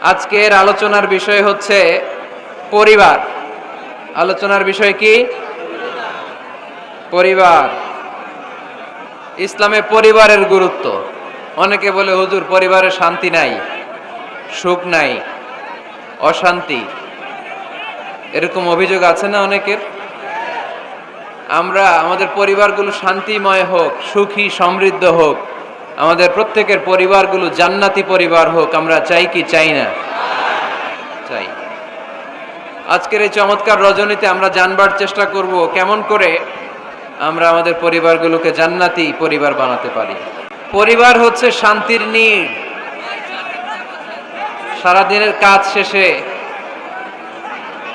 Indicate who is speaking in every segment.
Speaker 1: আজকের আলোচনার বিষয় হচ্ছে পরিবার। আলোচনার বিষয় কি? পরিবার। ইসলামে পরিবারের গুরুত্ব। অনেকে বলে হুজুর পরিবারে শান্তি নাই, সুখ নাই, অশান্তি, এরকম অভিযোগ আছে না অনেকের? আমরা আমাদের পরিবারগুলো শান্তিময় হোক, সুখী সমৃদ্ধ হোক, আমাদের প্রত্যেকের পরিবারগুলো জান্নাতি পরিবার হোক, আমরা চাই কি চাই না? চাই। আজকের এই চমৎকার রজনীতে আমরা জানবার চেষ্টা করব কেমন করে আমরা আমাদের পরিবারগুলোকে জান্নাতি পরিবার বানাতে পারি। পরিবার হচ্ছে শান্তির নীড়। সারাদিনের কাজ শেষে,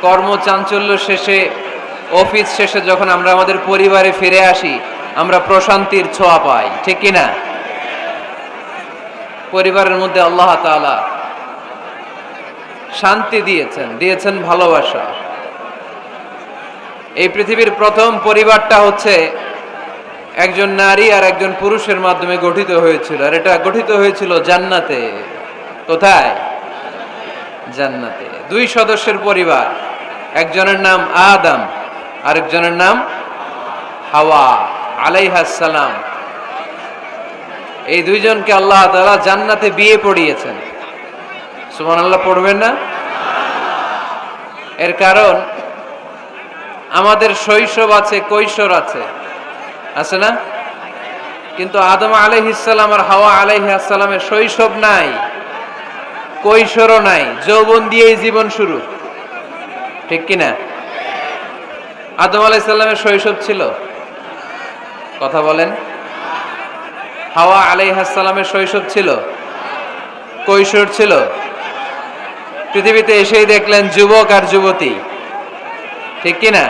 Speaker 1: কর্মচাঞ্চল্য শেষে, অফিস শেষে যখন আমরা আমাদের পরিবারে ফিরে আসি, আমরা প্রশান্তির ছোঁয়া পাই, ঠিক কিনা? পরিবারের মধ্যে আল্লাহ তাআলা শান্তি দিয়েছেন ভালোবাসা। এই পৃথিবীর প্রথম পরিবারটা হচ্ছে একজন নারী আর একজন পুরুষের মাধ্যমে গঠিত হয়েছিল, আর এটা গঠিত হয়েছিল জান্নাতে। কোথায়? জান্নাতে। দুই সদস্যের পরিবার, একজনের নাম আদম, আরেকজনের নাম হাওয়া আলাইহাস সালাম। এই দুইজনকে আল্লাহ তাআলা জান্নাতে বিয়ে পড়িয়েছেন। সুবহানাল্লাহ পড়বেন না? এর কারণ আমাদের শৈশব আছে, কৈশোর আছে না? কিন্তু আদম আলাইহিস সালাম আর হাওয়া আলাইহিস সালামের শৈশব নাই, কৈশোরও নাই, যৌবন দিয়েই জীবন শুরু, ঠিক কিনা? আদম আলাইহিস সালামের শৈশব ছিল, কথা বলেন। হাওয়া আলাইহিস সালামের শৈশব ছিল, কৈশোর ছিল। পৃথিবীতে এসেই দেখলেন যুবক আর যুবতী, ঠিক কিনা?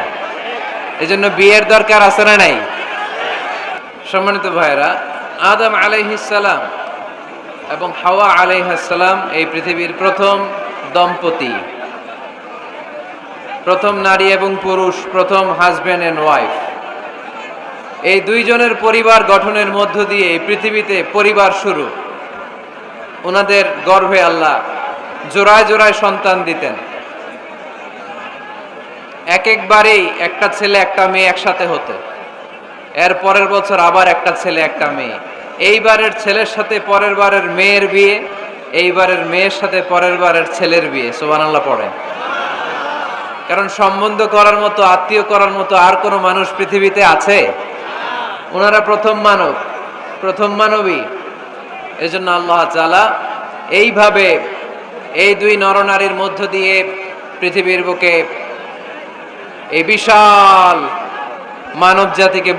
Speaker 1: এজন্য বিয়ের দরকার আছে না নাই? সম্মানিত ভাইরা, আদম আলাইহিস সালাম এবং হাওয়া আলাইহিস সালাম এই পৃথিবীর প্রথম দম্পতি, প্রথম নারী এবং পুরুষ, প্রথম হাজব্যান্ড এন্ড ওয়াইফ। এই দুইজনের পরিবার গঠনের মধ্য দিয়ে এই পৃথিবীতে পরিবার শুরু। ওনাদের গর্ভে আল্লাহ জোড়ায় জোড়ায় সন্তান দিতেন। একবারেই একটা ছেলে একটা মেয়ে একসাথে হতো, এর পরের বছর আবার একটা ছেলে একটা মেয়ে। এইবারের ছেলের সাথে পরের বারের মেয়ের বিয়ে, এইবারের মেয়ের সাথে পরের বারের ছেলের বিয়ে। সুবহানাল্লাহ পড়ে। কারণ সম্বন্ধ করার মতো, আত্মীয় করার মতো আর কোনো মানুষ পৃথিবীতে আছে? ওনারা প্রথম মানব, প্রথম মানবী। এজন্য আল্লাহ তাআলা এইভাবে এই দুই নরনারীর মধ্য দিয়ে পৃথিবীর বুকে এই বিশাল মানব জাতিকে